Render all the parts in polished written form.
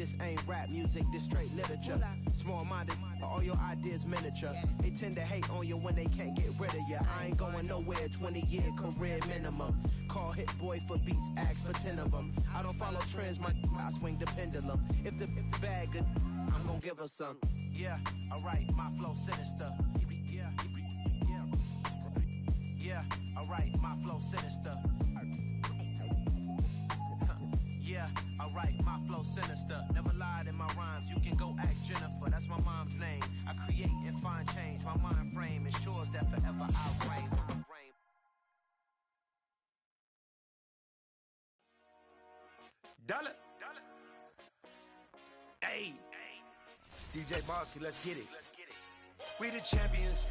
this ain't rap music, this straight literature. Small-minded, all your ideas miniature. They tend to hate on you when they can't get rid of you. I ain't going nowhere, 20-year career minimum. Call Hit Boy for beats, ask for 10 of them. I don't follow trends, I swing the pendulum. If the bag good, I'm gonna give her some. Yeah, alright, my flow sinister. Yeah, alright, my flow sinister. Yeah, alright, my flow sinister. Never lied in my rhymes, you can go ask Jennifer. That's my mom's name. I create and find change. My mind frame ensures that forever I'll reign. Dollar. Hey, DJ Bosky, let's get it. We the champions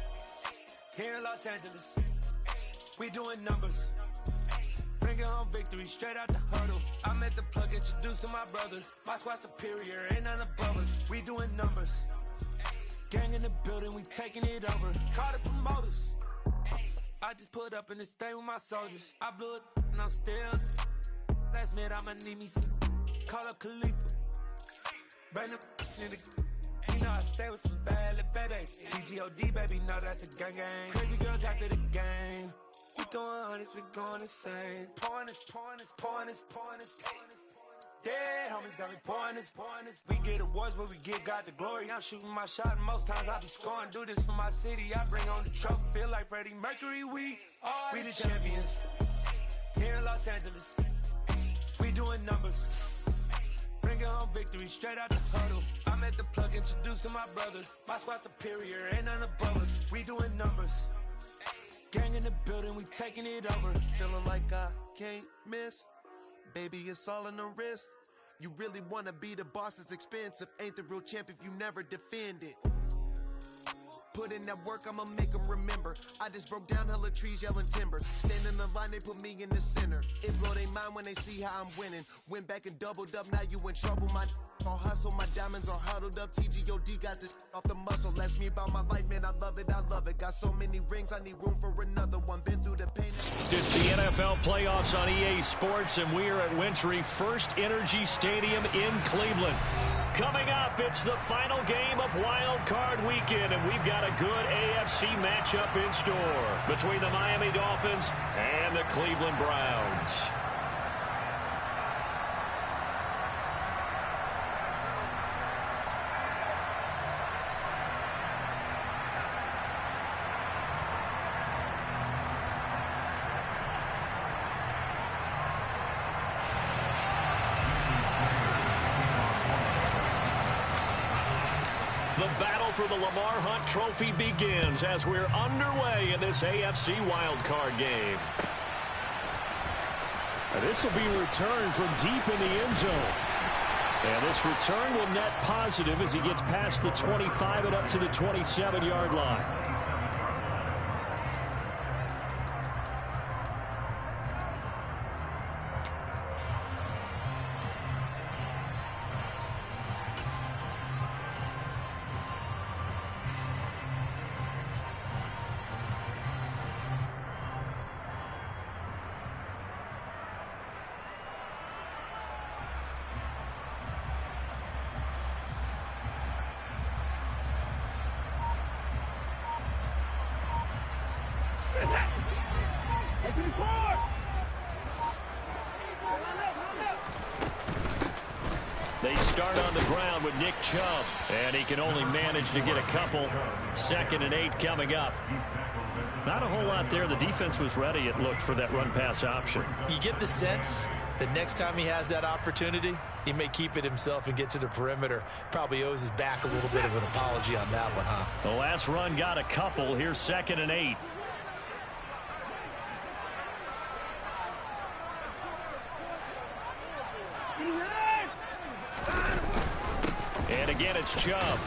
here in Los Angeles. We doing numbers. Bringing home victory straight out the huddle. I met the plug, introduced to my brother. My squad superior, ain't none above us. We doing numbers. Gang in the building, we taking it over. Call the promoters. I just put up in this thing with my soldiers. I blew it and I'm still. Last minute I'ma need me some. Call up Khalifa. Bring the in the. You know I stay with some bad little baby. TGOD baby, know that's a gang gang. Crazy girls after the game. We throwing hundreds, we going insane. Pouring this. Dead homies got me pouring this. We get awards, but we give God the glory. I'm shooting my shot, and most times I be scoring. Do this for my city, I bring on the trophy. Feel like Freddie Mercury, we the champions. Here in Los Angeles, we doing numbers. Bringing home victory straight out the huddle. I met the plug, introduced to my brother. My squad superior, ain't none above us. We doing numbers. Gang in the building, we taking it over. Feeling like I can't miss. Baby, it's all in the wrist. You really wanna be the boss, it's expensive. Ain't the real champ if you never defend it. Put in that work, I'ma make them remember. I just broke down hella trees, yelling timber. Stand in the line, they put me in the center. It blow they mind when they see how I'm winning. Went back and doubled up, now you in trouble. My all hustle, my diamonds are huddled up. TGOD got this off the muscle. That's me about my life, man, I love it. Got so many rings, I need room for another one. Been through the pain. It's the NFL playoffs on EA Sports, and we are at Wintry First Energy Stadium in Cleveland. Coming up, it's the final game of Wild Card Weekend, and we've got a good AFC matchup in store between the Miami Dolphins and the Cleveland Browns. The battle for the Lamar Hunt Trophy begins as we're underway in this AFC wildcard game. This will be returned from deep in the end zone. And this return will net positive as he gets past the 25 and up to the 27-yard line. They start on the ground with Nick Chubb, and he can only manage to get a couple. 2nd and 8 coming up. Not a whole lot there. The defense was ready, it looked, for that run-pass option. You get the sense that next time he has that opportunity, he may keep it himself and get to the perimeter. Probably owes his back a little bit of an apology on that one, huh? The last run got a couple. Here's 2nd and 8. And again, it's Chubb.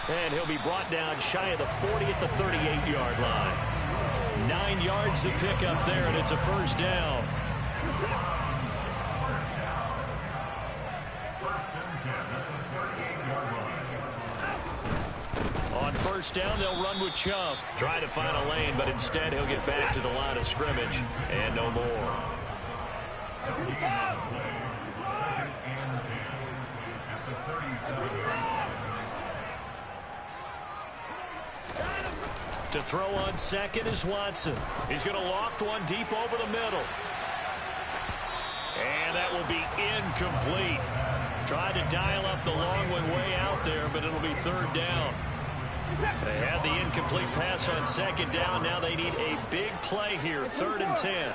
And he'll be brought down shy of the 40 at the 38-yard line. 9 yards to pick up there, and it's a first down. On first down, they'll run with Chubb. Try to find a lane, but instead he'll get back to the line of scrimmage. And no more. To throw on second is Watson. He's going to loft one deep over the middle. And that will be incomplete. Tried to dial up the long one way out there, but it'll be third down. They had the incomplete pass on second down. Now they need a big play here, 3rd and 10.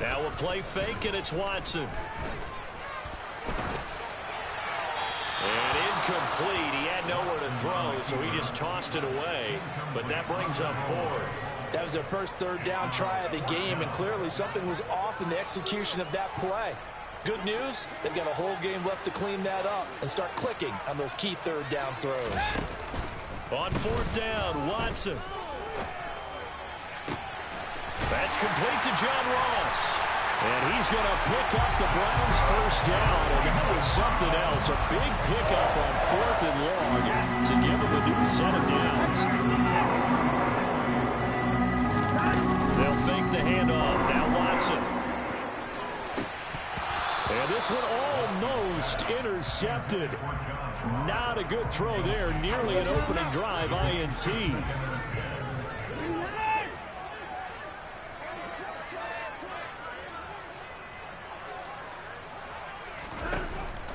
Now we'll play fake, and it's Watson. And incomplete. He had nowhere to throw, so he just tossed it away. But that brings up 4th. That was their first 3rd down try of the game, and clearly something was off in the execution of that play. Good news, they've got a whole game left to clean that up and start clicking on those key 3rd down throws. On 4th down, Watson. That's complete to John Ross. And he's going to pick up the Browns' first down. And that was something else. A big pickup on 4th and long to give them a new set of downs. They'll fake the handoff. Now Watson. And this one almost intercepted. Not a good throw there. Nearly an opening drive INT.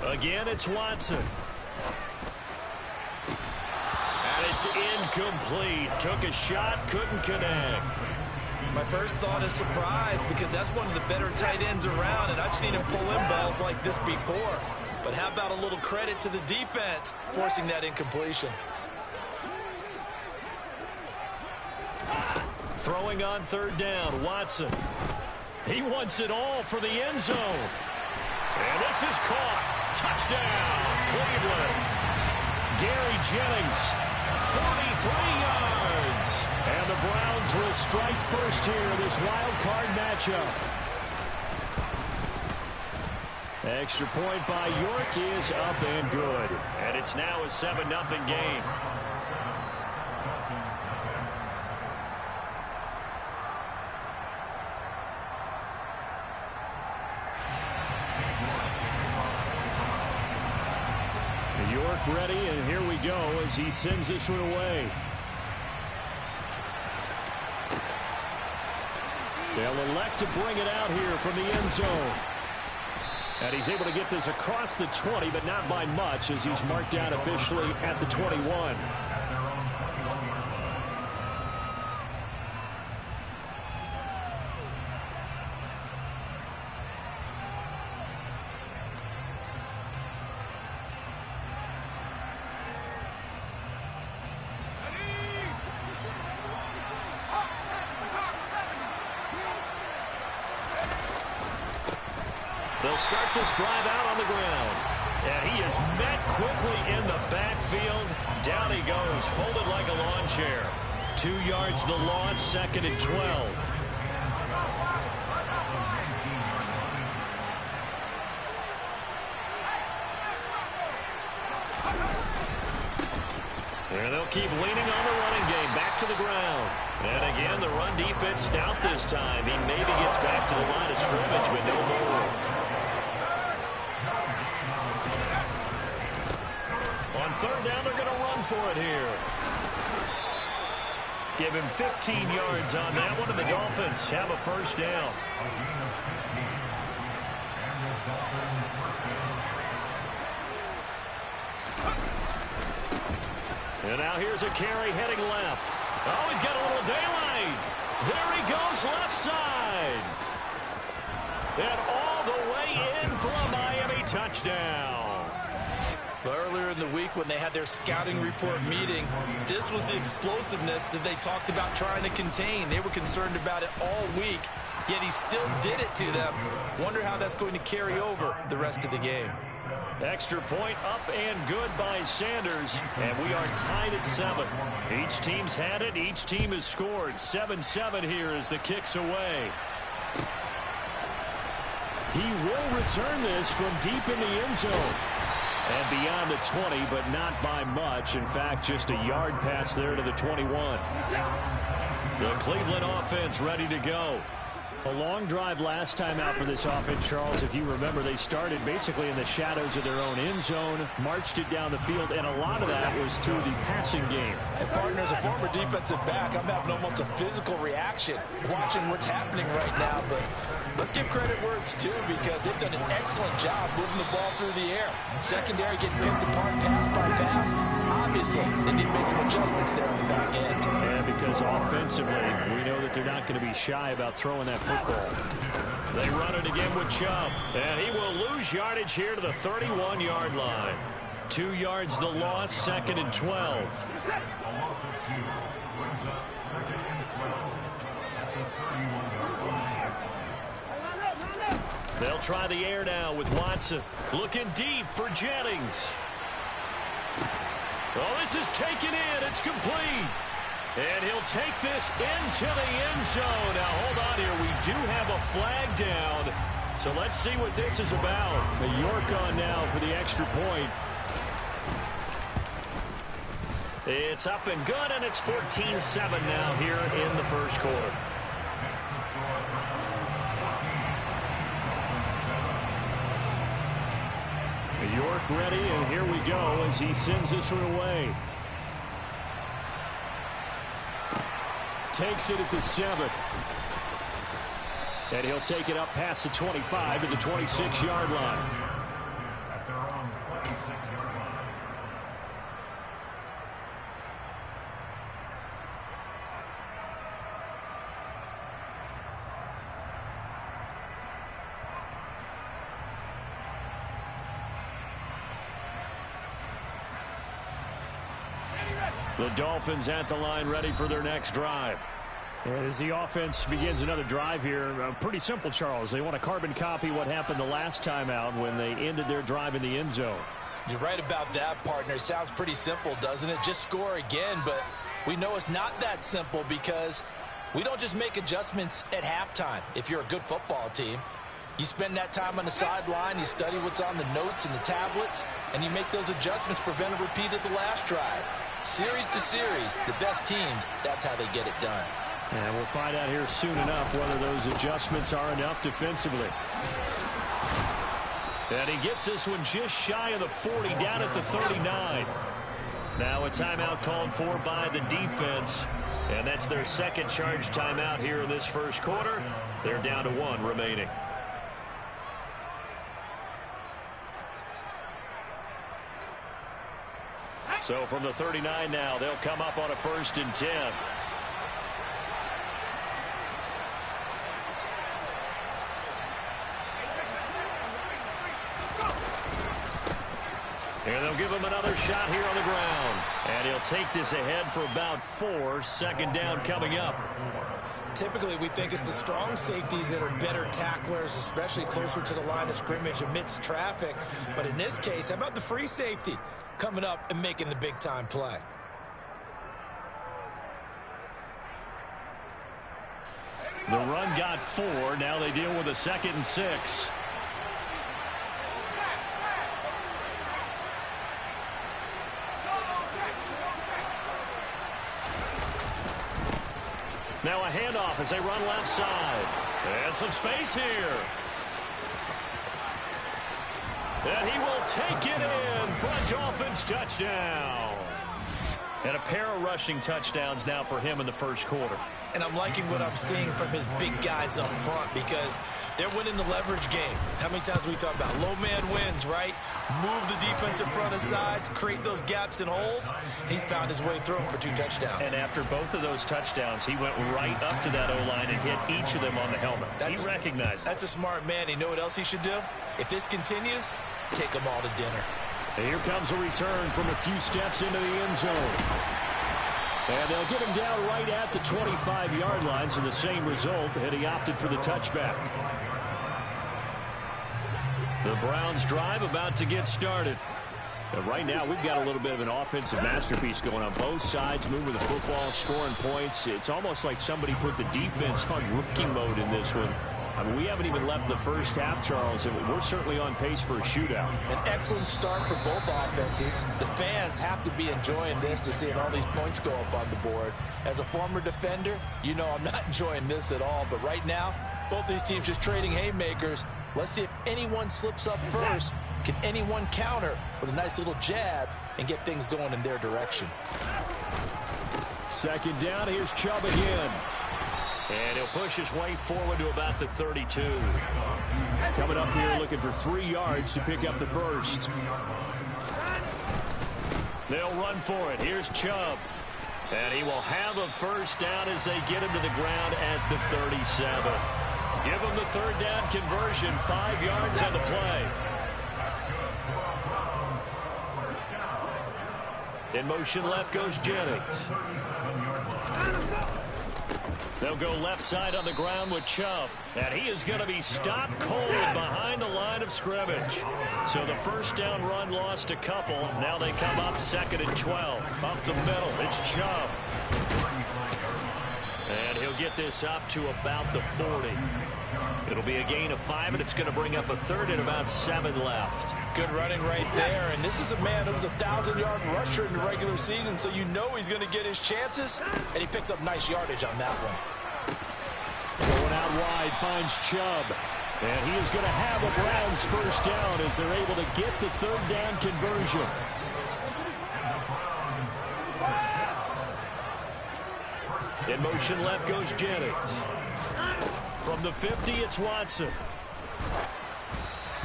Again, it's Watson. And it's incomplete. Took a shot, couldn't connect. My first thought is surprise, because that's one of the better tight ends around, and I've seen him pull in balls like this before. But how about a little credit to the defense forcing that incompletion? Throwing on 3rd down, Watson. He wants it all for the end zone. And this is caught. Touchdown, Cleveland. Gary Jennings, 43 yards. And the Browns will strike first here in this wild card matchup. Extra point by York is up and good. And it's now a 7-0 game. York ready, and here we go as he sends this one away. They'll elect to bring it out here from the end zone. And he's able to get this across the 20, but not by much, as he's marked down officially at the 21. They'll start this drive out on the ground. And he is met quickly in the backfield. Down he goes, folded like a lawn chair. 2 yards the loss, 2nd and 12. And they'll keep leaning on the running game. Back to the ground. And again, the run defense stout this time. He maybe gets back to the line of scrimmage, but no more. On 3rd down, they're going to run for it here. Give him 15 yards on that one, and the Dolphins have a first down. And now here's a carry heading left. Oh, he's got a little daylight. There he goes, left side. And all the way in for a Miami touchdown. Earlier in the week when they had their scouting report meeting, this was the explosiveness that they talked about trying to contain. They were concerned about it all week, yet he still did it to them. Wonder how that's going to carry over the rest of the game. Extra point up and good by Sanders, and we are tied at 7. Each team's had it. Each team has scored. 7-7 here as the kick's away. He will return this from deep in the end zone. And beyond the 20, but not by much. In fact, just a yard pass there to the 21. The Cleveland offense ready to go. A long drive last time out for this offense, Charles. If you remember, they started basically in the shadows of their own end zone, marched it down the field, and a lot of that was through the passing game. And partner, as a former defensive back, I'm having almost a physical reaction watching what's happening right now. But let's give credit where it's due, because they've done an excellent job moving the ball through the air. Secondary getting picked apart pass by pass. Obviously, they need to make some adjustments there on the back end. Yeah, because offensively, we know that they're not going to be shy about throwing that football. They run it again with Chubb, and he will lose yardage here to the 31-yard line. 2 yards the loss, 2nd and 12. They'll try the air now with Watson. Looking deep for Jennings. Oh, this is taken in. It's complete. And he'll take this into the end zone. Now, hold on here. We do have a flag down. So let's see what this is about. The York on now for the extra point. It's up and good, and it's 14-7 now here in the first quarter. York ready, and here we go as he sends this one away. Takes it at the 7. And he'll take it up past the 25 to the 26-yard line. The Dolphins at the line, ready for their next drive. As the offense begins another drive here, pretty simple, Charles. They want to carbon copy what happened the last time out when they ended their drive in the end zone. You're right about that, partner. Sounds pretty simple, doesn't it? Just score again, but we know it's not that simple, because we don't just make adjustments at halftime. If you're a good football team, you spend that time on the sideline, you study what's on the notes and the tablets, and you make those adjustments, prevent a repeat of the last drive. Series to series, the best teams, that's how they get it done. And we'll find out here soon enough whether those adjustments are enough defensively. And he gets this one just shy of the 40, down at the 39. Now a timeout called for by the defense. And that's their second charge timeout here in this first quarter. They're down to 1 remaining. So from the 39 now, they'll come up on a 1st and 10. And they'll give him another shot here on the ground. And he'll take this ahead for about 4. 2nd down coming up. Typically, we think it's the strong safeties that are better tacklers, especially closer to the line of scrimmage amidst traffic. But in this case, how about the free safety coming up and making the big-time play? The run got 4. Now they deal with a 2nd and 6. Now a handoff as they run left side. And some space here. And he will take it in for a Dolphins touchdown. And a pair of rushing touchdowns now for him in the first quarter. And I'm liking what I'm seeing from his big guys up front, because they're winning the leverage game. How many times we talk about low man wins, right? Move the defensive front aside, create those gaps and holes. He's found his way through them for 2 touchdowns. And after both of those touchdowns, he went right up to that O-line and hit each of them on the helmet. He recognized it. That's a smart man. You know what else he should do? If this continues, take them all to dinner. And here comes a return from a few steps into the end zone. And they'll get him down right at the 25-yard line, so the same result, and he opted for the touchback. The Browns drive about to get started. And right now, we've got a little bit of an offensive masterpiece going on. Both sides moving the football, scoring points. It's almost like somebody put the defense on rookie mode in this one. I mean, we haven't even left the first half, Charles, and we're certainly on pace for a shootout. An excellent start for both offenses. The fans have to be enjoying this, to seeing all these points go up on the board. As a former defender, you know I'm not enjoying this at all, but right now, Both these teams just trading haymakers. Let's see if anyone slips up first. Can anyone counter with a nice little jab and get things going in their direction? Second down, here's Chubb again. And he'll push his way forward to about the 32. Coming up here looking for 3 yards to pick up the first. They'll run for it. Here's Chubb. And he will have a first down as they get him to the ground at the 37. Give him the third down conversion. 5 yards on the play. In motion left goes Jennings. They'll go left side on the ground with Chubb. And he is going to be stopped cold behind the line of scrimmage. So the first down run lost a couple. Now they come up 2nd and 12. Up the middle, it's Chubb. And he'll get this up to about the 40. It'll be a gain of 5, and it's going to bring up a 3rd and about 7 left. Good running right there, and this is a man that was a 1,000-yard rusher in the regular season, so you know he's going to get his chances, and he picks up nice yardage on that one. Going out wide, finds Chubb, and he is going to have a Browns first down as they're able to get the third down conversion. In motion left goes Jennings. From the 50, it's Watson.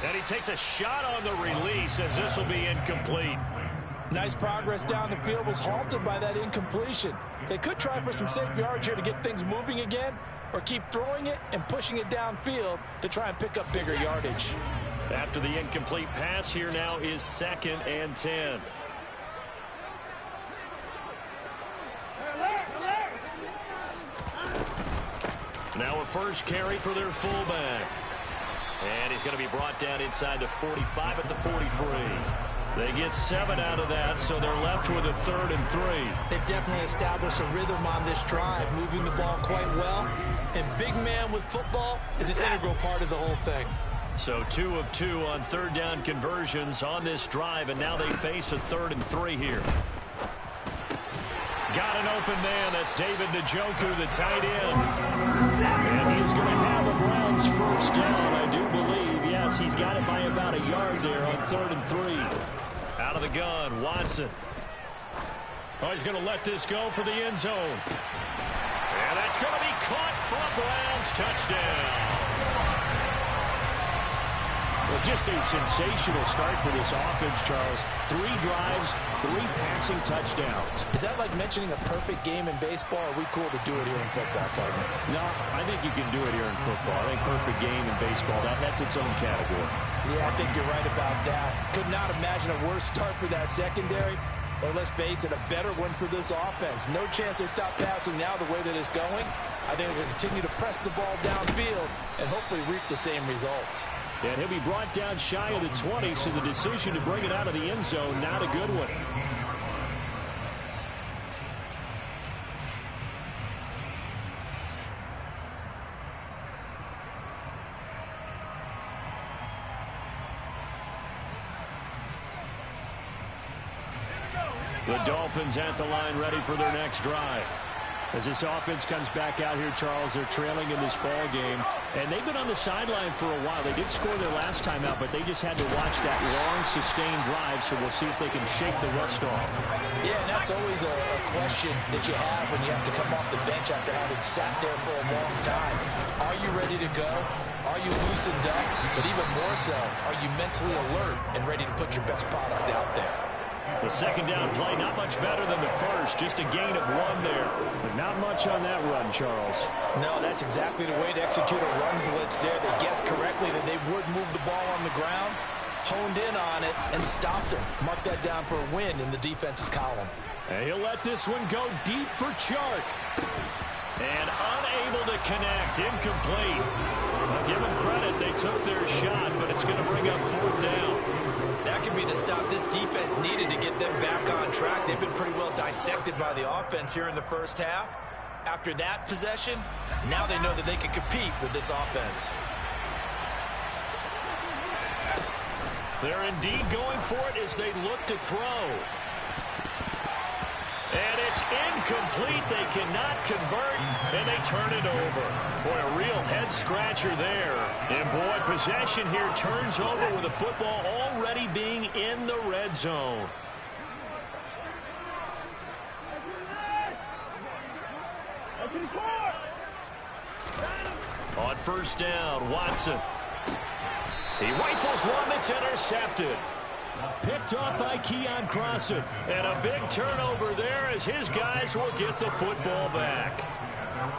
And he takes a shot on the release as this will be incomplete. Nice progress down the field, was halted by that incompletion. They could try for some safe yards here to get things moving again, or keep throwing it and pushing it downfield to try and pick up bigger yardage. After the incomplete pass, here now is 2nd and 10. Now a first carry for their fullback. And he's going to be brought down inside the 45 at the 43. They get 7 out of that, so they're left with a 3rd and 3. They've definitely established a rhythm on this drive, moving the ball quite well. And big man with football is an integral part of the whole thing. So 2 of 2 on third down conversions on this drive, and now they face a 3rd and 3 here. Got an open man. That's David Njoku, the tight end. And he's going to have a Browns first down, I do believe. Yes, he's got it by about a yard there on 3rd and 3. Out of the gun, Watson. Oh, he's going to let this go for the end zone. And that's going to be caught for a Browns touchdown. Well, just a sensational start for this offense, Charles. 3 drives, 3 passing touchdowns. Is that like mentioning a perfect game in baseball, or are we cool to do it here in football, partner? No, I think you can do it here in football. I think perfect game in baseball, that's its own category. Yeah, I think you're right about that. Could not imagine a worse start for that secondary, or let's face it, a better one for this offense. No chance they stop passing now the way that it's going. I think they're going to continue to press the ball downfield and hopefully reap the same results. And he'll be brought down shy of the 20, so the decision to bring it out of the end zone, not a good one. The Dolphins at the line, ready for their next drive. As this offense comes back out here, Charles, they're trailing in this ball game. And they've been on the sideline for a while. They did score their last time out, but they just had to watch that long, sustained drive, so we'll see if they can shake the rust off. Yeah, and that's always a question that you have when you have to come off the bench after having sat there for a long time. Are you ready to go? Are you loosened up? But even more so, are you mentally alert and ready to put your best product out there? The second down play, not much better than the first. Just a gain of 1 there. But not much on that run, Charles. No, that's exactly the way to execute a run blitz there. They guessed correctly that they would move the ball on the ground, honed in on it, and stopped them. Mark that down for a win in the defense's column. And he'll let this one go deep for Chark. And unable to connect. Incomplete. I'll give them credit. They took their shot, but it's going to bring up 4th down. That could be the stop this defense needed to get them back on track. They've been pretty well dissected by the offense here in the first half. After that possession, now they know that they can compete with this offense. They're indeed going for it as they look to throw. And it's incomplete. They cannot convert, and they turn it over. Boy, a real head-scratcher there. And, boy, possession here turns over with the football already being in the red zone. On first down, Watson. He rifles one that's intercepted. Picked off by Keon Crossan. And a big turnover there as his guys will get the football back.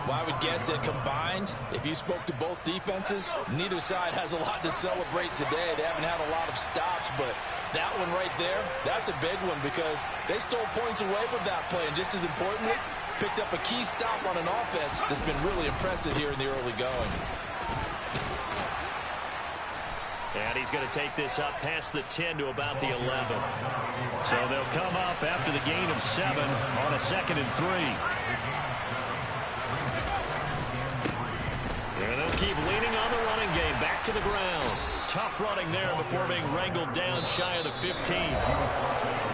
Well, I would guess that combined, if you spoke to both defenses, neither side has a lot to celebrate today. They haven't had a lot of stops, but that one right there, that's a big one because they stole points away with that play. And just as importantly, picked up a key stop on an offense that's been really impressive here in the early going. And he's going to take this up past the 10 to about the 11. So they'll come up after the gain of 7 on a 2nd and 3. And they'll keep leaning on the running game. Back to the ground. Tough running there before being wrangled down shy of the 15.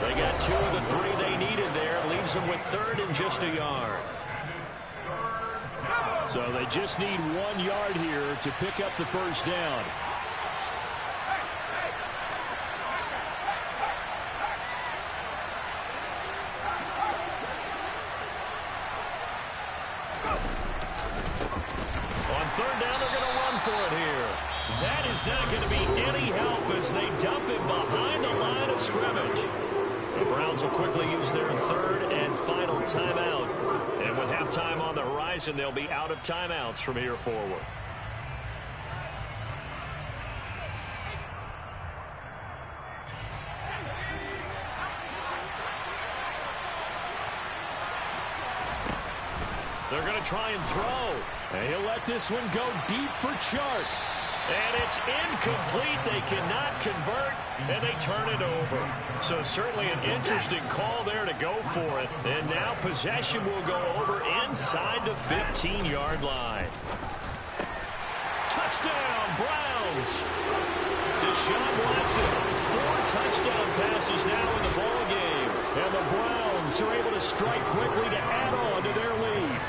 They got 2 of the 3 they needed there. Leaves them with 3rd and just a yard. So they just need 1 yard here to pick up the first down. On 3rd down, they're going to run for it here. That is not going to be any help as they dump it behind the line of scrimmage. The Browns will quickly use their 3rd and final timeout. And with halftime on the horizon, they'll be out of timeouts from here forward. They're going to try and throw. And he'll let this one go deep for Chark. And it's incomplete. They cannot convert, and they turn it over. So certainly an interesting call there to go for it. And now possession will go over inside the 15-yard line. Touchdown, Browns. Deshaun Watson, 4 touchdown passes now in the ball game. And the Browns are able to strike quickly to add on to their lead.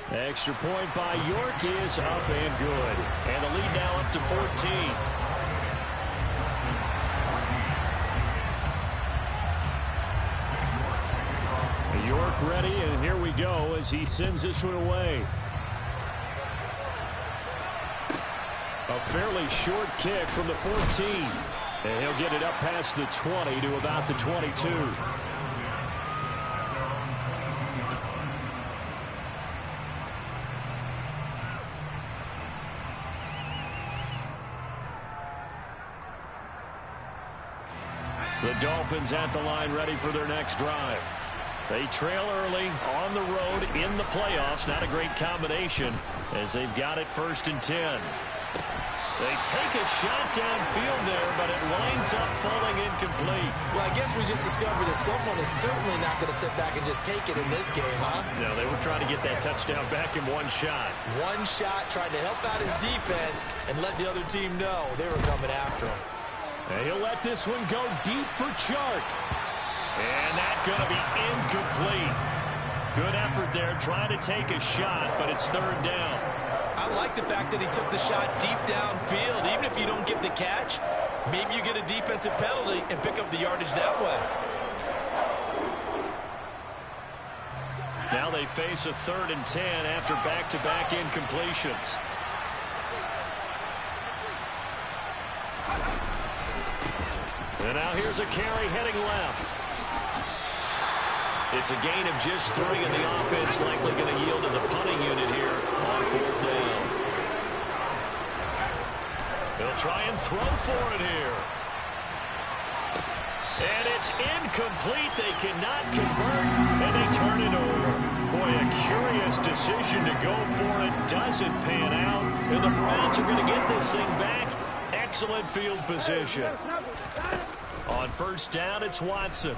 Extra point by York is up and good. And the lead now up to 14. York ready, and here we go as he sends this one away. A fairly short kick from the 14. And he'll get it up past the 20 to about the 22. The Dolphins at the line ready for their next drive. They trail early on the road in the playoffs. Not a great combination as they've got it 1st and 10. They take a shot downfield there, but it winds up falling incomplete. Well, I guess we just discovered that someone is certainly not going to sit back and just take it in this game, huh? No, they were trying to get that touchdown back in one shot. One shot, trying to help out his defense and let the other team know they were coming after him. And he'll let this one go deep for Chark. And that's going to be incomplete. Good effort there trying to take a shot, but it's 3rd down. I like the fact that he took the shot deep downfield. Even if you don't get the catch, maybe you get a defensive penalty and pick up the yardage that way. Now they face a 3rd and 10 after back-to-back incompletions. And now here's a carry heading left. It's a gain of just 3, and the offense likely going to yield to the punting unit here on 4th down. They'll try and throw for it here. And it's incomplete. They cannot convert, and they turn it over. Boy, a curious decision to go for it. Doesn't pan out, and the Browns are going to get this thing back. Excellent field position. On 1st down, it's Watson.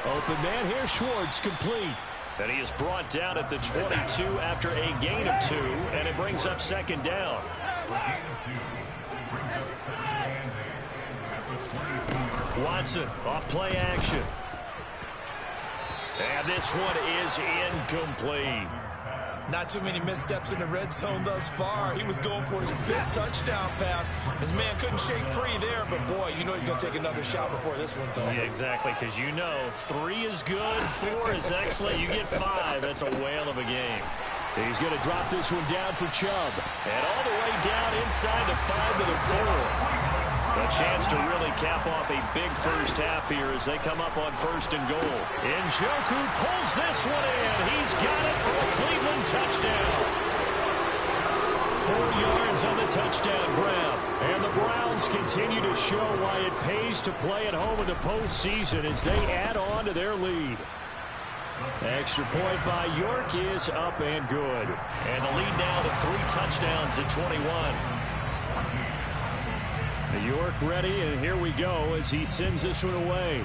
Open man here, Schwartz, complete. And he is brought down at the 22 after a gain of 2, and it brings up 2nd down. Watson off play action. And this one is incomplete. Not too many missteps in the red zone thus far. He was going for his 5th touchdown pass. His man couldn't shake free there, but boy, you know he's going to take another shot before this one's over. Yeah, exactly, because you know 3 is good, 4 is excellent. You get 5. That's a whale of a game. He's going to drop this one down for Chubb. And all the way down inside the 5 to the 4. A chance to really cap off a big first half here as they come up on 1st and goal. Njoku pulls this one in. He's got it for a Cleveland touchdown. 4 yards on the touchdown grab. And the Browns continue to show why it pays to play at home in the postseason as they add on to their lead. Extra point by York is up and good. And the lead now to 3 touchdowns at 21. York ready, and here we go as he sends this one away.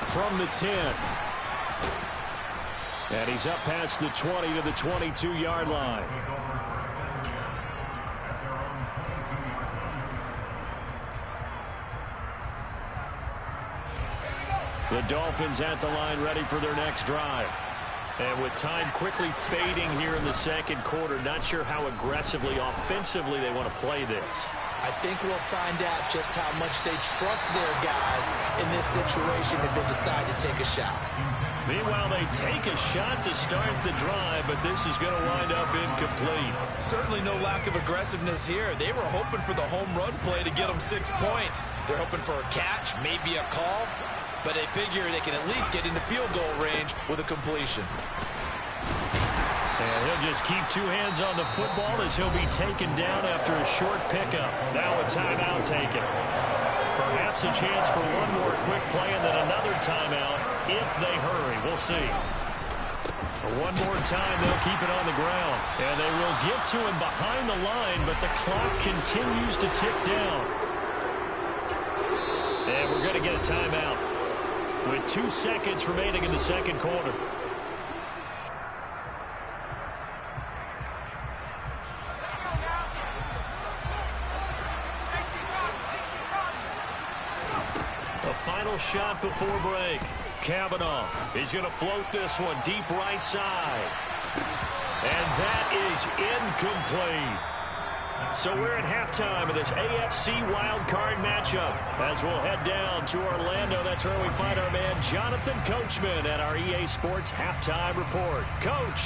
From the 10. And he's up past the 20 to the 22-yard line. The Dolphins at the line ready for their next drive. And with time quickly fading here in the second quarter, not sure how aggressively, offensively they want to play this. I think we'll find out just how much they trust their guys in this situation if they decide to take a shot. Meanwhile, they take a shot to start the drive, but this is going to wind up incomplete. Certainly no lack of aggressiveness here. They were hoping for the home run play to get them 6 points. They're hoping for a catch, maybe a call. But they figure they can at least get into field goal range with a completion. And he'll just keep 2 hands on the football as he'll be taken down after a short pickup. Now a timeout taken. Perhaps a chance for one more quick play and then another timeout if they hurry. We'll see. One more time, they'll keep it on the ground. And they will get to him behind the line, but the clock continues to tick down. And we're going to get a timeout with 2 seconds remaining in the second quarter. A final shot before break. Kavanaugh is going to float this one deep right side. And that is incomplete. So we're at halftime of this AFC wildcard matchup. As we'll head down to Orlando, that's where we find our man Jonathan Coachman at our EA Sports Halftime Report. Coach.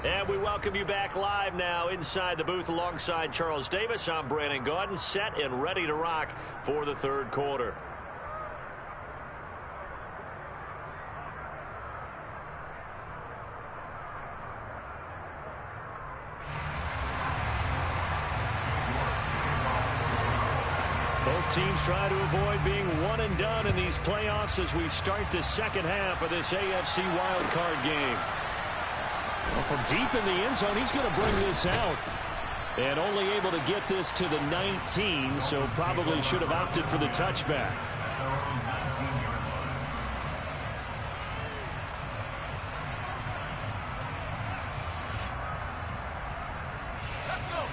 And we welcome you back live now inside the booth alongside Charles Davis. I'm Brandon Gaudin, set and ready to rock for the third quarter. Both teams try to avoid being one and done in these playoffs as we start the second half of this AFC wildcard game. Well, from deep in the end zone, he's going to bring this out. And only able to get this to the 19, so probably should have opted for the touchback.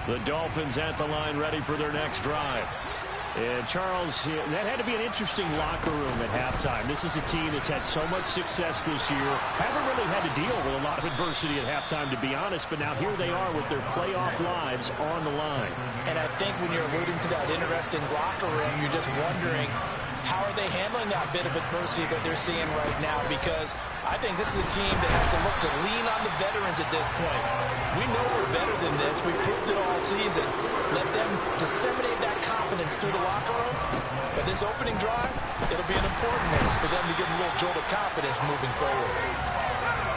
The Dolphins at the line ready for their next drive. And Charles, that had to be an interesting locker room at halftime. This is a team that's had so much success this year. Haven't really had to deal with a lot of adversity at halftime, to be honest. But now here they are with their playoff lives on the line. And I think when you're alluding to that interesting locker room, you're just wondering, how are they handling that bit of adversity that they're seeing right now? Because I think this is a team that has to look to lean on the veterans at this point. We know we're better than this. We've proved it all season. Let them disseminate that confidence through the locker room. But this opening drive, it'll be an important one for them to get a little jolt of confidence moving forward.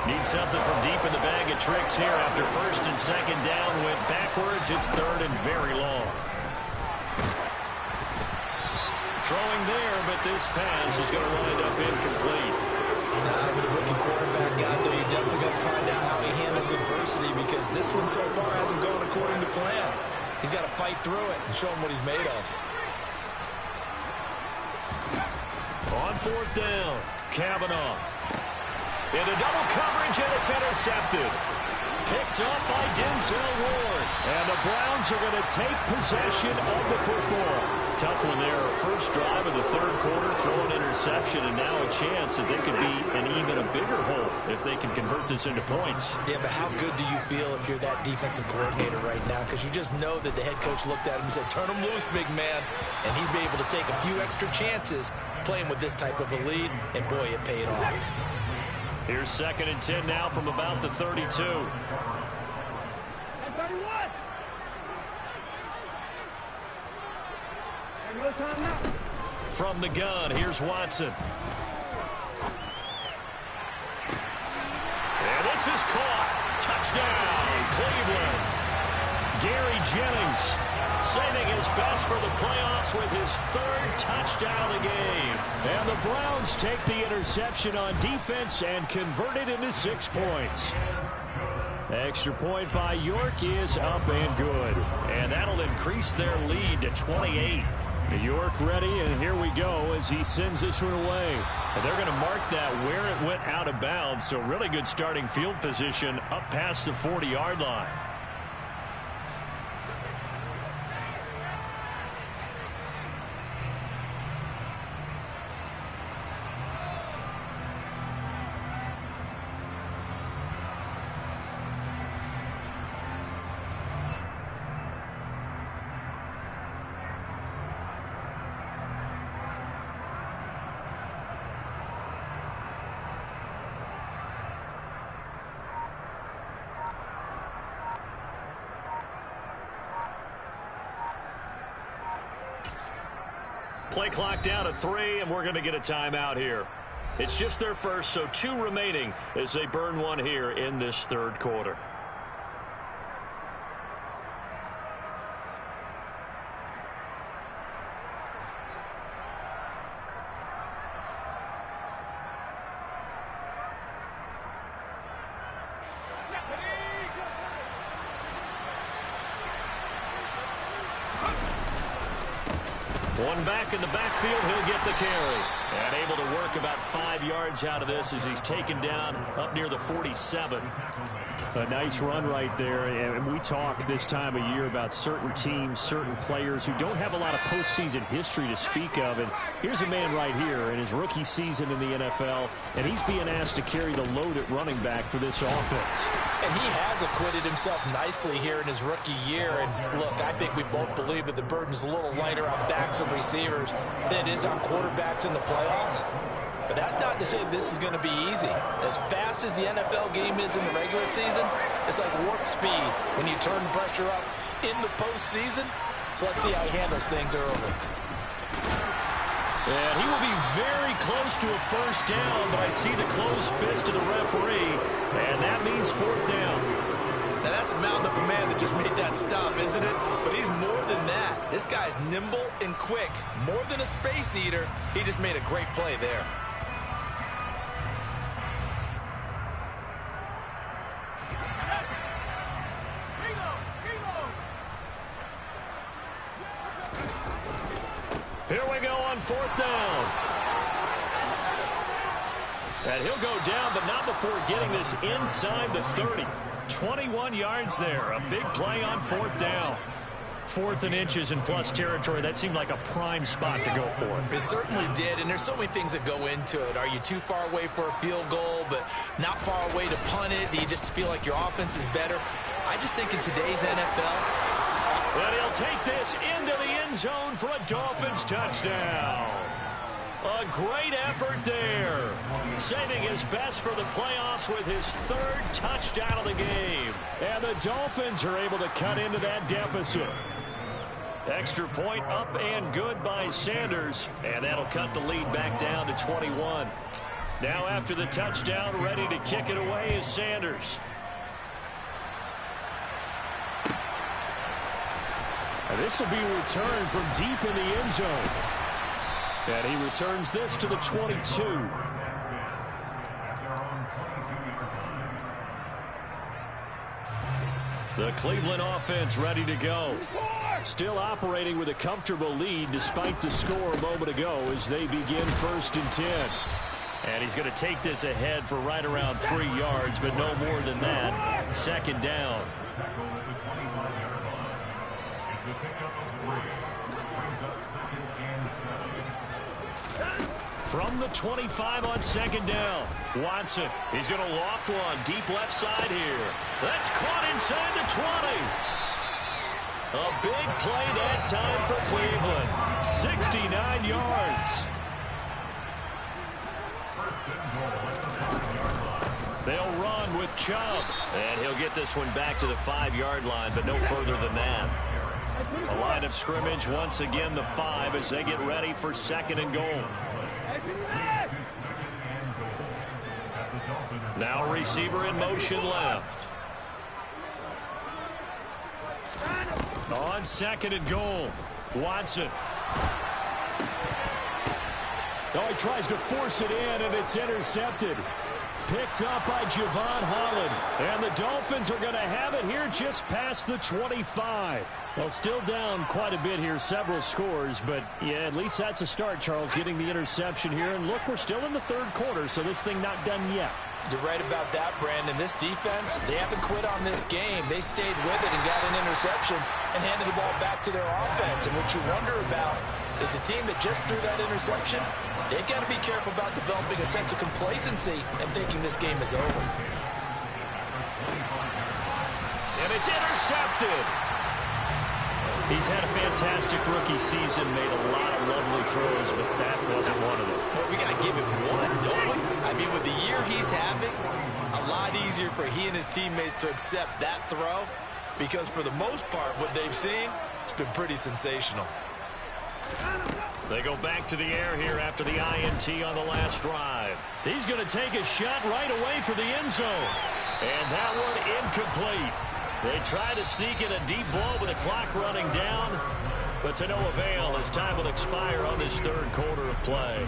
Need something from deep in the bag of tricks here after first and second down went backwards. It's third and very long. Throwing there, but this pass is going to wind up incomplete. With a rookie quarterback out there, you definitely got to find out how he handles adversity, because this one so far hasn't gone according to plan. He's got to fight through it and show him what he's made of. On fourth down, Kavanaugh. Into double coverage, and it's intercepted. Picked up by Denzel Ward. And the Browns are going to take possession of the football. Tough one there. First drive of the third quarter, throw an interception, and now a chance that they could be in even a bigger hole if they can convert this into points. Yeah, but how good do you feel if you're that defensive coordinator right now? Because you just know that the head coach looked at him and said, turn him loose, big man. And he'd be able to take a few extra chances playing with this type of a lead, and boy, it paid off. Here's 2nd and 10 now from about the 32. From the gun, here's Watson. And this is caught. Touchdown, Cleveland. Gary Jennings saving his best for the playoffs with his 3rd touchdown of the game. And the Browns take the interception on defense and convert it into 6 points. Extra point by York is up and good. And that'll increase their lead to 28. York ready, and here we go as he sends this one away. And they're going to mark that where it went out of bounds, so really good starting field position up past the 40-yard line. Play clock down to 3, and we're going to get a timeout here. It's just their first, so 2 remaining as they burn one here in this 3rd quarter. One back in the backfield, he'll get the carry. And able to work about 5 yards out of this as he's taken down up near the 47. A nice run right there. And we talk this time of year about certain teams, certain players who don't have a lot of postseason history to speak of. And here's a man right here in his rookie season in the NFL, and he's being asked to carry the load at running back for this offense. And he has acquitted himself nicely here in his rookie year. And look, I think we both believe that the burden's a little lighter on backs and receivers than it is on quarterbacks in the playoffs. But that's not to say this is going to be easy. As fast as the NFL game is in the regular season, it's like warp speed when you turn pressure up in the postseason. So let's see how he handles things early. And he will be very close to a first down, but I see the closed fist of the referee, and that means 4th down. Now that's a mountain of a man that just made that stop, isn't it? But he's more than that. This guy's nimble and quick. More than a space eater, he just made a great play there. Here we go on 4th down. And he'll go down, but not before getting this inside the 30. 21 yards there. A big play on 4th down. 4th and inches in plus territory. That seemed like a prime spot to go for. It certainly did, and there's so many things that go into it. Are you too far away for a field goal, but not far away to punt it? Do you just feel like your offense is better? I just think in today's NFL... And he'll take this into the end zone for a Dolphins touchdown. A great effort there. Saving his best for the playoffs with his 3rd touchdown of the game. And the Dolphins are able to cut into that deficit. Extra point up and good by Sanders. And that'll cut the lead back down to 21. Now after the touchdown, ready to kick it away is Sanders. And this will be a return from deep in the end zone. And he returns this to the 22. The Cleveland offense ready to go. Still operating with a comfortable lead despite the score a moment ago as they begin 1st and 10. And he's going to take this ahead for right around 3 yards, but no more than that. Second down. From the 25 on second down. Watson, he's going to loft one deep left side here. That's caught inside the 20. A big play that time for Cleveland. 69 yards. They'll run with Chubb. And he'll get this one back to the 5-yard line, but no further than that. A line of scrimmage once again, the 5, as they get ready for second and goal. Now receiver in motion left. On second and goal, Watson. Oh, he tries to force it in, and it's intercepted. Picked up by Javon Holland. And the Dolphins are going to have it here just past the 25. Well, still down quite a bit here, several scores. But, yeah, at least that's a start, Charles, getting the interception here. And, look, we're still in the third quarter, so this thing not done yet. You're right about that, Brandon. This defense, they haven't quit on this game. They stayed with it and got an interception and handed the ball back to their offense. And what you wonder about is the team that just threw that interception, they've got to be careful about developing a sense of complacency and thinking this game is over. And it's intercepted. He's had a fantastic rookie season, made a lot of lovely throws, but that wasn't one of them. Well, we got to give him one, don't we? I mean, with the year he's having, a lot easier for he and his teammates to accept that throw because for the most part, what they've seen, it's been pretty sensational. They go back to the air here after the INT on the last drive. He's going to take a shot right away for the end zone. And that one incomplete. They try to sneak in a deep blow with the clock running down, but to no avail as time will expire on this third quarter of play.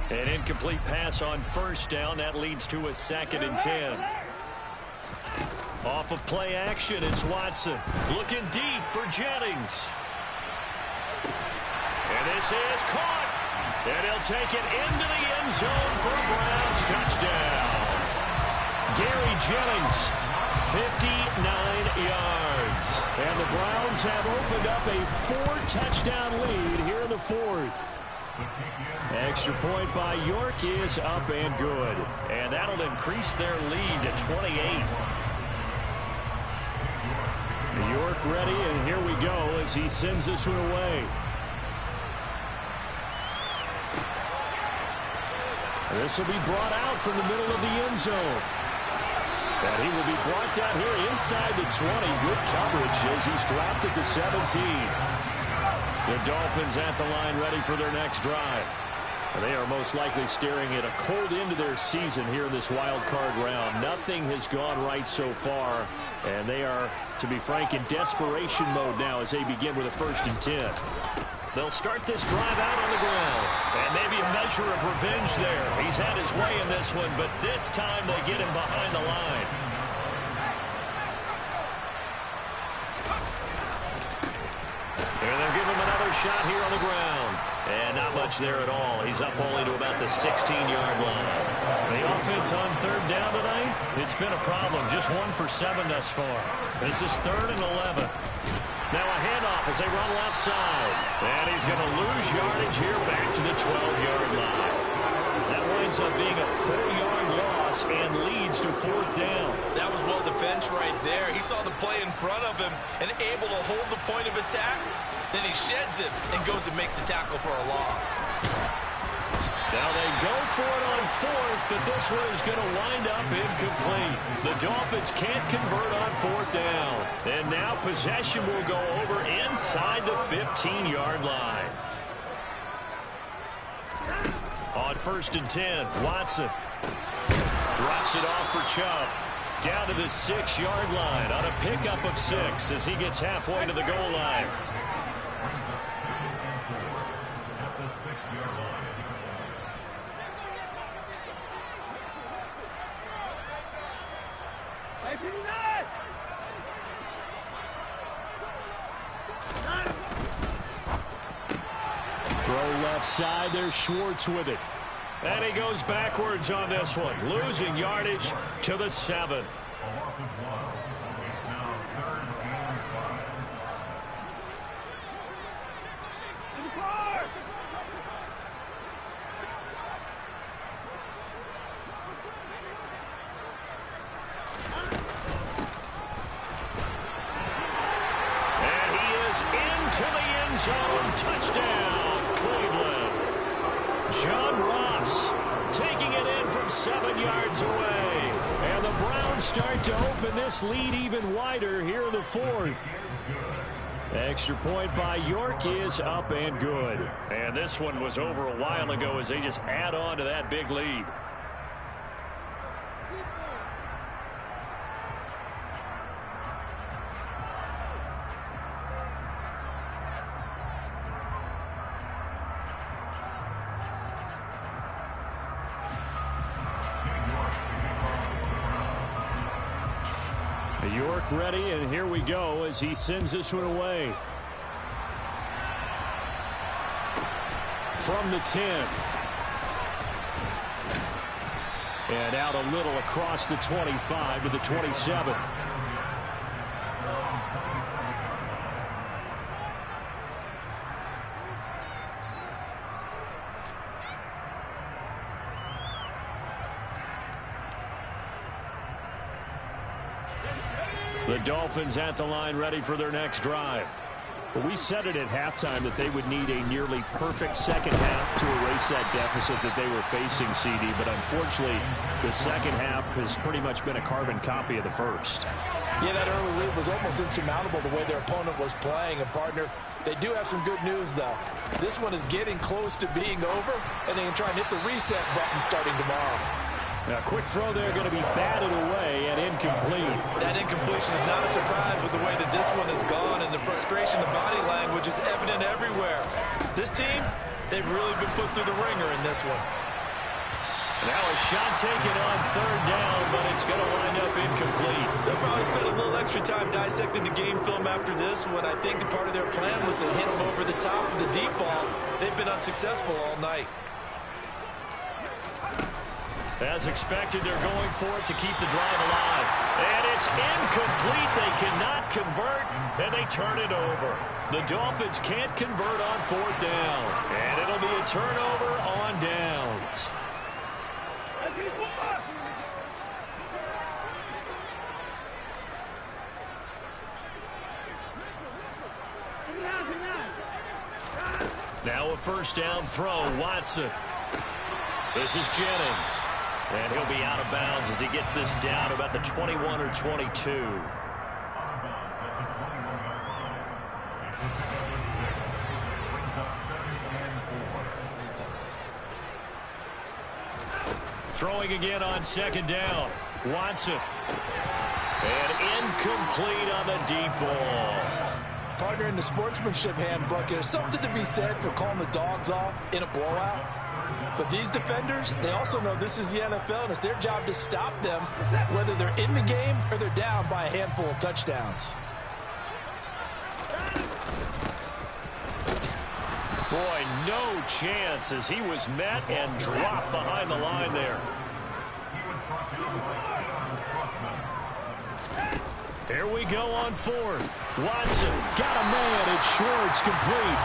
An incomplete pass on first down. That leads to a 2nd and 10. Off of play action, it's Watson. Looking deep for Jennings. And this is caught. And he'll take it into the end zone for a Browns touchdown. Gary Jennings, 59 yards. And the Browns have opened up a 4-touchdown lead here in the 4th. Extra point by York is up and good. And that'll increase their lead to 28. York ready, and here we go as he sends this one away. This will be brought out from the middle of the end zone. And he will be brought down here inside the 20. Good coverage as he's dropped at the 17. The Dolphins at the line ready for their next drive. They are most likely staring at a cold end to their season here in this wild card round. Nothing has gone right so far, and they are, to be frank, in desperation mode now as they begin with a 1st and 10. They'll start this drive out on the ground, and maybe a measure of revenge there. He's had his way in this one, but this time they get him behind the line. And they'll give him another shot here on the ground. And not much there at all. He's up only to about the 16-yard line. The offense on 3rd down tonight, it's been a problem. Just 1 for 7 thus far. This is 3rd and 11. Now a handoff as they run left side. And he's going to lose yardage here back to the 12-yard line. That winds up being a 4-yard loss and leads to 4th down. That was well defense right there. He saw the play in front of him and able to hold the point of attack. Then he sheds it and goes and makes a tackle for a loss. Now they go for it on 4th, but this one is going to wind up incomplete. The Dolphins can't convert on 4th down. And now possession will go over inside the 15-yard line. On 1st and 10, Watson drops it off for Chubb. Down to the 6-yard line on a pickup of 6 as he gets halfway to the goal line. Throw left side. There's Schwartz with it. And he goes backwards on this one, losing yardage to the 7. To the end zone. Touchdown, Cleveland. John Ross taking it in from 7 yards away. And the Browns start to open this lead even wider here in the 4th. Extra point by York is up and good. And this one was over a while ago as they just add on to that big lead. York ready, and here we go as he sends this one away. From the 10. And out a little across the 25 to the 27. The Dolphins at the line ready for their next drive. Well, we said it at halftime that they would need a nearly perfect second half to erase that deficit that they were facing, CD. But unfortunately, the second half has pretty much been a carbon copy of the first. Yeah, that early lead was almost insurmountable the way their opponent was playing. And, partner, they do have some good news, though. This one is getting close to being over, and they can try and hit the reset button starting tomorrow. Now, quick throw there, going to be batted away and incomplete. That incompletion is not a surprise with the way that this one has gone, and the frustration, the body language is evident everywhere. This team, they've really been put through the ringer in this one. Now a shot taken on 3rd down, but it's going to wind up incomplete. They'll probably spend a little extra time dissecting the game film after this one. I think the part of their plan was to hit them over the top of the deep ball. They've been unsuccessful all night. As expected, they're going for it to keep the drive alive. And it's incomplete. They cannot convert, and they turn it over. The Dolphins can't convert on 4th down. And it'll be a turnover on downs. Now a first down throw, Watson. This is Jennings. And he'll be out of bounds as he gets this down about the 21 or 22. Throwing again on 2nd down. Watson. And incomplete on the deep ball. Partner, in the sportsmanship handbook, there's something to be said for calling the dogs off in a blowout. But these defenders, they also know this is the NFL, and it's their job to stop them, whether they're in the game or they're down by a handful of touchdowns. Boy, no chance as he was met and dropped behind the line there. Here we go on 4th. Watson got a man. It's Schwartz complete.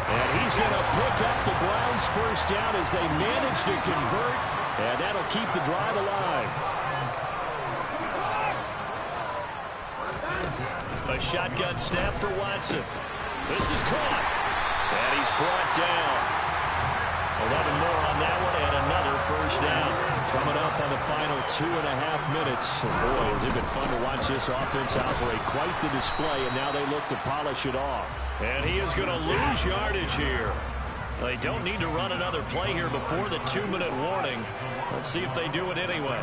And he's going to pick up the Browns' first down as they manage to convert. And that'll keep the drive alive. A shotgun snap for Watson. This is caught. And he's brought down. 11 more on that one and another first down. Coming up on the final 2.5 minutes. And boy, has it been fun to watch this offense operate. Quite the display, and now they look to polish it off. And he is going to lose yardage here. They don't need to run another play here before the 2-minute warning. Let's see if they do it anyway.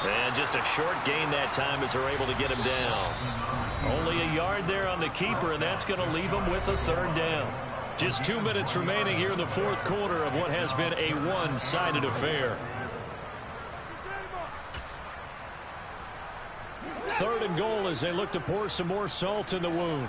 And just a short gain that time as they're able to get him down. Only a yard there on the keeper, and that's going to leave him with a 3rd down. Just 2 minutes remaining here in the 4th quarter of what has been a one-sided affair. 3rd and goal as they look to pour some more salt in the wound.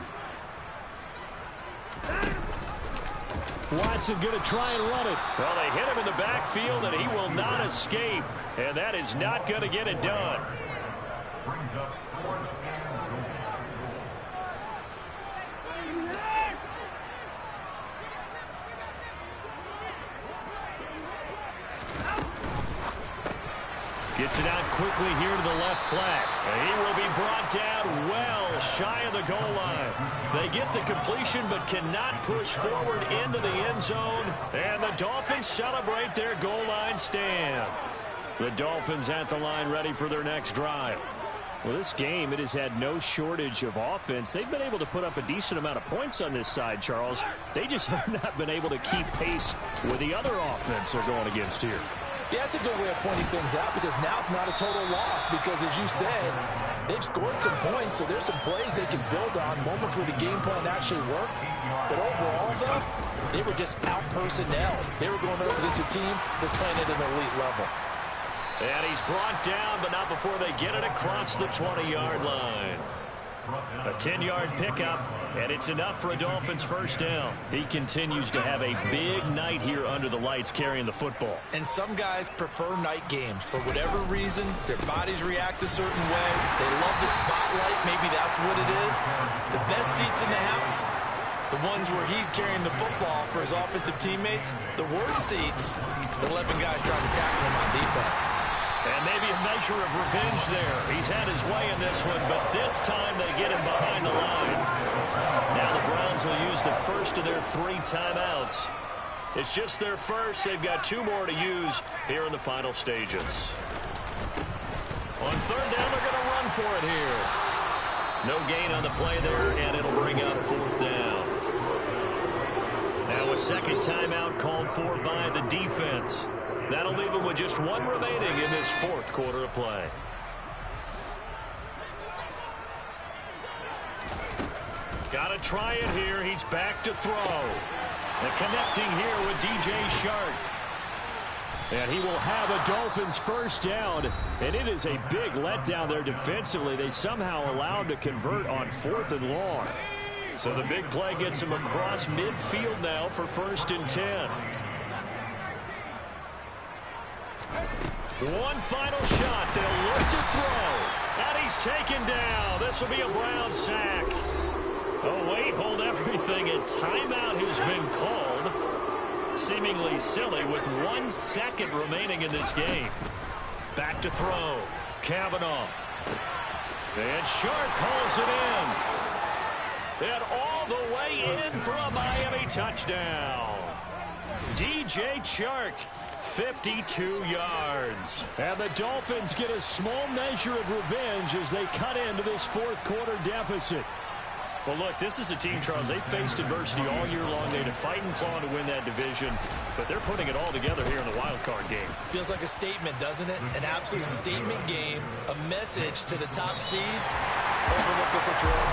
Watson going to try and run it. Well, they hit him in the backfield, and he will not escape. And that is not going to get it done. Gets it out quickly here to the left flat. And he will be brought down well shy of the goal line. They get the completion but cannot push forward into the end zone. And the Dolphins celebrate their goal line stand. The Dolphins at the line ready for their next drive. Well, this game, it has had no shortage of offense. They've been able to put up a decent amount of points on this side, Charles. They just have not been able to keep pace with the other offense they're going against here. Yeah, that's a good way of pointing things out because now it's not a total loss because, as you said, they've scored some points, so there's some plays they can build on, moments where the game plan actually worked. But overall, though, they were just out-personnel. They were going up against a team that's playing at an elite level. And he's brought down, but not before they get it across the 20-yard line. A 10-yard pickup, and it's enough for a Dolphins first down. He continues to have a big night here under the lights carrying the football. And some guys prefer night games. For whatever reason, their bodies react a certain way. They love the spotlight. Maybe that's what it is. The best seats in the house, the ones where he's carrying the football for his offensive teammates. The worst seats, the 11 guys trying to tackle him on defense. And maybe a measure of revenge there. He's had his way in this one, but this time they get him behind the line. Now the Browns will use the first of their 3 timeouts. It's just their first. They've got 2 more to use here in the final stages. On 3rd down, they're going to run for it here. No gain on the play there, and it'll bring up 4th down. Now a second timeout called for by the defense. That'll leave him with just 1 remaining in this 4th quarter of play. Got to try it here. He's back to throw. And connecting here with DJ Shark. And he will have a Dolphins first down. And it is a big letdown there defensively. They somehow allowed to convert on 4th and long. So the big play gets him across midfield now for 1st and 10. One final shot. They'll look to throw. And he's taken down. This will be a Brown sack. Oh, wait, hold everything. A timeout has been called. Seemingly silly with 1 second remaining in this game. Back to throw. Kavanaugh. And Shark calls it in. And all the way in for a Miami touchdown. DJ Chark. 52 yards. And the Dolphins get a small measure of revenge as they cut into this 4th quarter deficit. Well, look, this is a team, Charles, they faced adversity all year long. They had to fight and claw to win that division, but they're putting it all together here in the wild card game. Feels like a statement, doesn't it? An absolute statement game, a message to the top seeds. Overlook this at your own